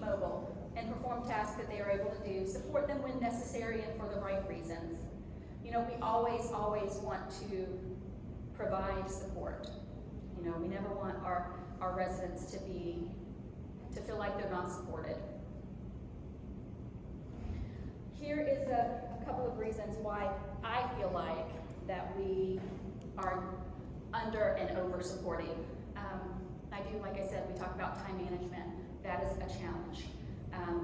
mobile and perform tasks that they are able to do, support them when necessary and for the right reasons. You know, we always want to provide support. You know, we never want our residents to feel like they're not supported. Here is a couple of reasons why I feel like that we are under and over supporting. Like I said, we talk about time management. That is a challenge.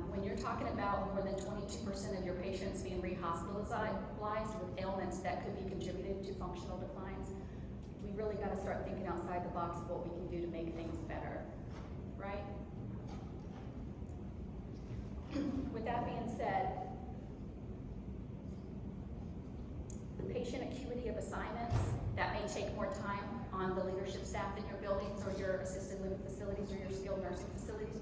When you're talking about more than 22% of your patients being re-hospitalized with ailments that could be contributed to functional declines, we really got to start thinking outside the box of what we can do to make things better, right? With that being said, the patient acuity of assignments, that may take more time on the leadership staff in your buildings or your assisted living facilities or your skilled nursing facilities,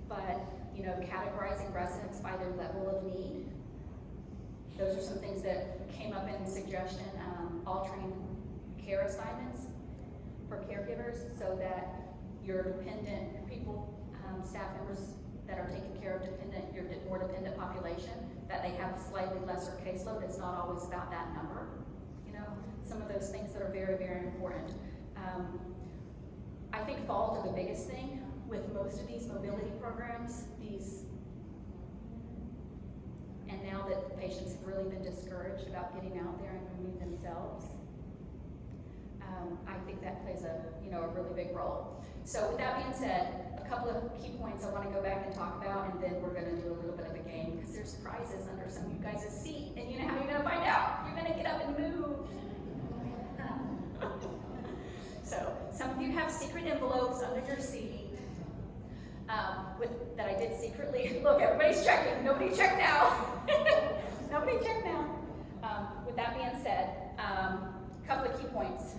but you know, categorizing residents by their level of need. Those are some things that came up in suggestion, altering care assignments for caregivers so that your dependent people, staff members that are taking care of your more dependent population, that they have a slightly lesser caseload. It's not always about that number. You know, some of those things that are very, very important. I think falls are the biggest thing with most of these mobility programs. And now that patients have really been discouraged about getting out there and moving themselves, I think that plays a really big role. So with that being said, a couple of key points I want to go back and talk about, and then we're going to do a little bit of a game because there's prizes under some of you guys' seat, and you know how you're going to find out. You're going to get up and move. So some of you have secret envelopes under your seat that I did secretly. Look, everybody's checking. Nobody checked now. Nobody checked now. With that being said, a couple of key points.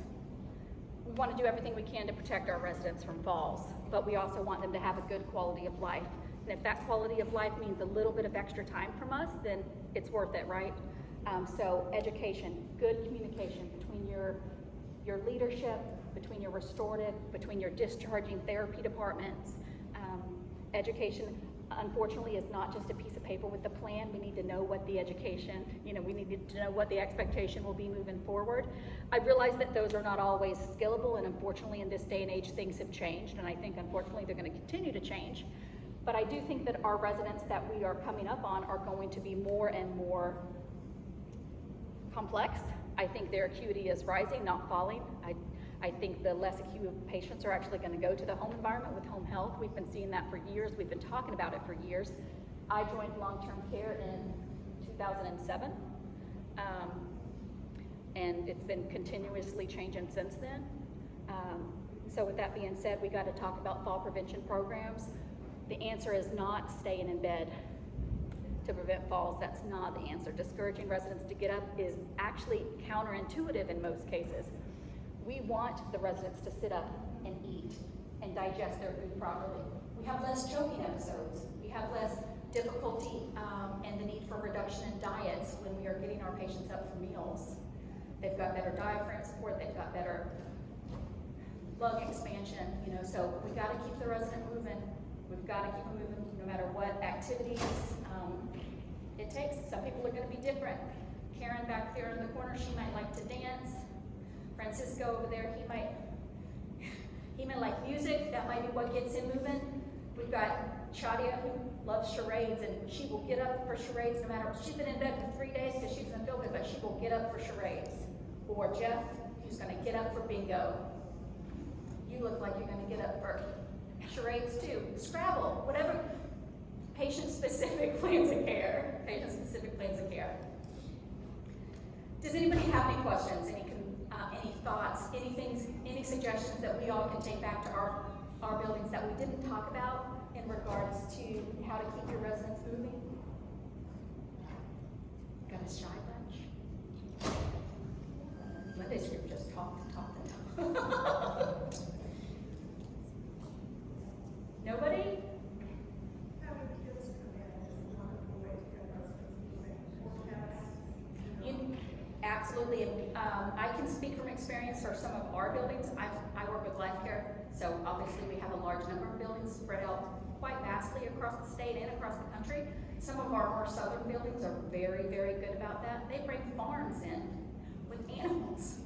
We want to do everything we can to protect our residents from falls, but we also want them to have a good quality of life. And if that quality of life means a little bit of extra time from us, then it's worth it, right? So education, good communication between your leadership, between your restorative, between your discharging therapy departments. Education, unfortunately, is not just a piece of paper with a plan. We need to know what the education, we need to know what the expectation will be moving forward. I realize that those are not always scalable, and unfortunately in this day and age things have changed, and I think unfortunately they're going to continue to change. But I do think that our residents that we are coming up on are going to be more and more complex. I think their acuity is rising, not falling. I think the less acute patients are actually going to go to the home environment with home health. We've been seeing that for years. We've been talking about it for years. I joined long-term care in 2007, and it's been continuously changing since then. So with that being said, we got to talk about fall prevention programs. The answer is not staying in bed to prevent falls. That's not the answer. Discouraging residents to get up is actually counterintuitive in most cases. We want the residents to sit up and eat and digest their food properly. We have less choking episodes. We have less difficulty and the need for reduction in diets when we are getting our patients up for meals. They've got better diaphragm support. They've got better lung expansion. So we got to keep the resident moving. We've got to keep them moving no matter what activities it takes. Some people are going to be different. Karen back there in the corner, she might like to dance. Francisco over there, he might like music. That might be what gets him moving. We've got Shadia, who loves charades, and she will get up for charades no matter what. She's been in bed for 3 days because she doesn't feel good, but she will get up for charades. Or Jeff, who's going to get up for bingo. You look like you're going to get up for charades too. Scrabble, whatever. Patient-specific plans of care. Patient-specific plans of care. Does anybody have any questions? Any thoughts? Any suggestions that we all can take back to our buildings that we didn't talk about in regards to how to keep your residents moving? Got a shy bunch? Monday's group just talk. Nobody? Absolutely. I can speak from experience for some of our buildings. I work with life care, so obviously we have a large number of buildings spread out quite vastly actually across the state and across the country. Some of our more southern buildings are very, very good about that. They bring farms in with animals.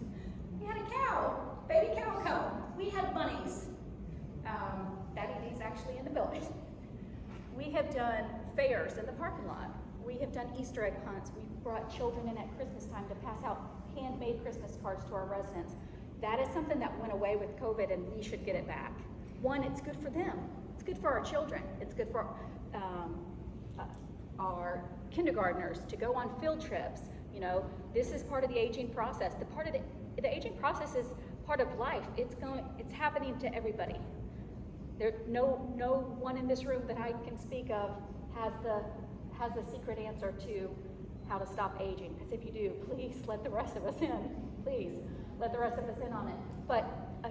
We had a cow, baby cow come. We had bunnies. Daddy D's actually in the building. We have done fairs in the parking lot. We have done Easter egg hunts. We brought children in at Christmas time to pass out handmade Christmas cards to our residents. That is something that went away with COVID, and we should get it back. One, it's good for them. It's good for our children. It's good for our kindergartners to go on field trips. You know, this is part of the aging process. The aging process is part of life. It's happening to everybody. There's no one in this room that I can speak of has the secret answer to how to stop aging. Because if you do, please let the rest of us in. Please let the rest of us in on it. But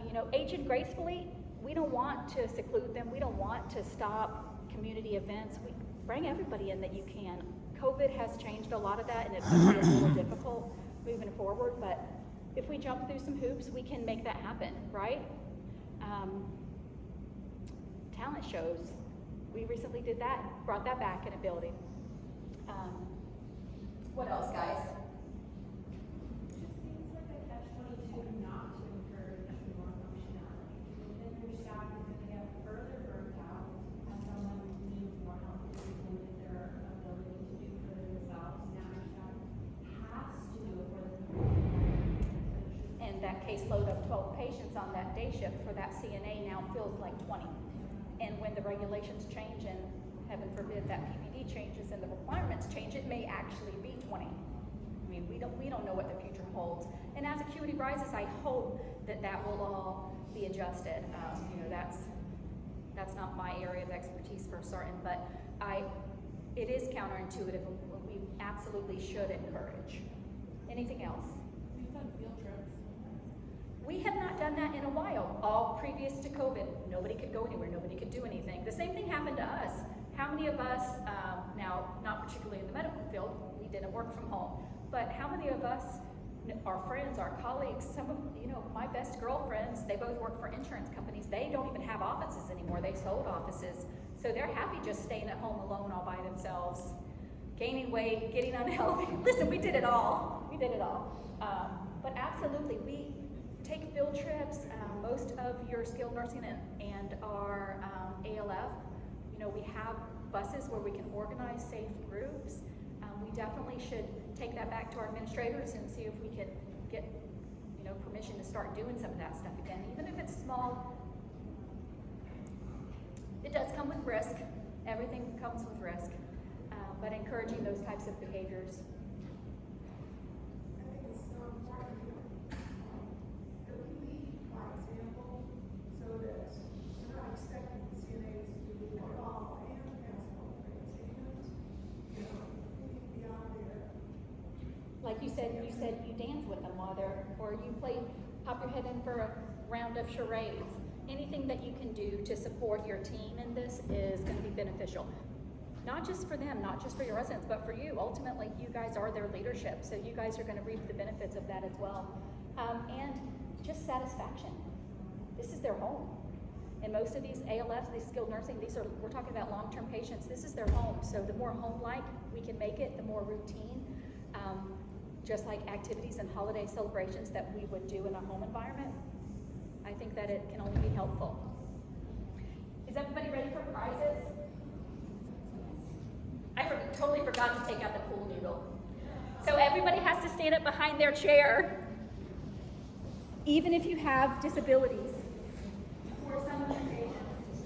you know, aging gracefully, we don't want to seclude them. We don't want to stop community events. We bring everybody in that you can. COVID has changed a lot of that, and it's going to be a little difficult moving forward. But if we jump through some hoops, we can make that happen, right? Talent shows. We recently did that, brought that back in a building. What else, guys? It just seems like a catch-22 not to encourage more functionality. Within your staff is going to get further burnt out as someone who needs more help to limit their ability to do for themselves. Now your staff has to do it for them. And that caseload of 12 patients on that day shift for that CNA now feels like 20. And when the regulations change, and heaven forbid that PPD changes and the requirements change, it may actually be 20. I mean, we don't know what the future holds. And as acuity rises, I hope that will all be adjusted. You know, that's not my area of expertise for certain, but it is counterintuitive, and we absolutely should encourage. Anything else? We've done field trips. We have not done that in a while. All previous to COVID, nobody could go anywhere, nobody could do anything. The same thing happened to us. How many of us, now not particularly in the medical field, we didn't work from home, but how many of us, our friends, our colleagues, some of, you know, my best girlfriends, they both work for insurance companies. They don't even have offices anymore. They sold offices. So they're happy just staying at home alone all by themselves, gaining weight, getting unhealthy. Listen, we did it all. We did it all. But absolutely, we take field trips. Most of your skilled nursing and our ALF, you know, we have buses where we can organize safe groups. We definitely should take that back to our administrators and see if we can get, you know, permission to start doing some of that stuff again, even if it's small. It does come with risk. Everything comes with risk, but encouraging those types of behaviors. I think it's so important that we lead by example, so that we're not expecting the CNAs to do it all and pass all the exams. You know, we need to be out there. Like you said you dance with them while or you pop your head in for a round of charades. Anything that you can do to support your team in this is going to be beneficial. Not just for them, not just for your residents, but for you. Ultimately, you guys are their leadership, so you guys are going to reap the benefits of that as well. And just satisfaction. This is their home. And most of these ALFs, these skilled nursing, we're talking about long-term patients, this is their home. So the more home-like we can make it, the more routine, just like activities and holiday celebrations that we would do in a home environment, I think that it can only be helpful. Is everybody ready for prizes? I totally forgot to take out the pool noodle. So everybody has to stand up behind their chair, even if you have disabilities. For some of your patients.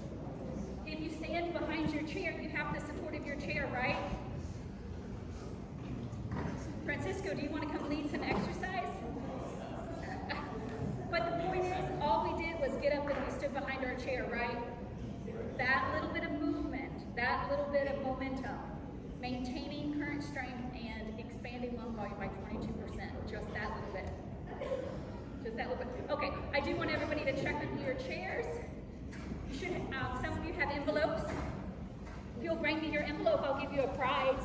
If you stand behind your chair, you have the support of your chair, right? Francisco, do you want to come lead some exercise? But the point is, all we did was get up and we stood behind our chair, right? That little bit of movement, that little bit of momentum, maintaining current strength and expanding lung volume by 22%, just that little bit. Just that little bit. Okay, I do want everybody to check into your chairs. You should, some of you have envelopes. If you'll bring me your envelope, I'll give you a prize.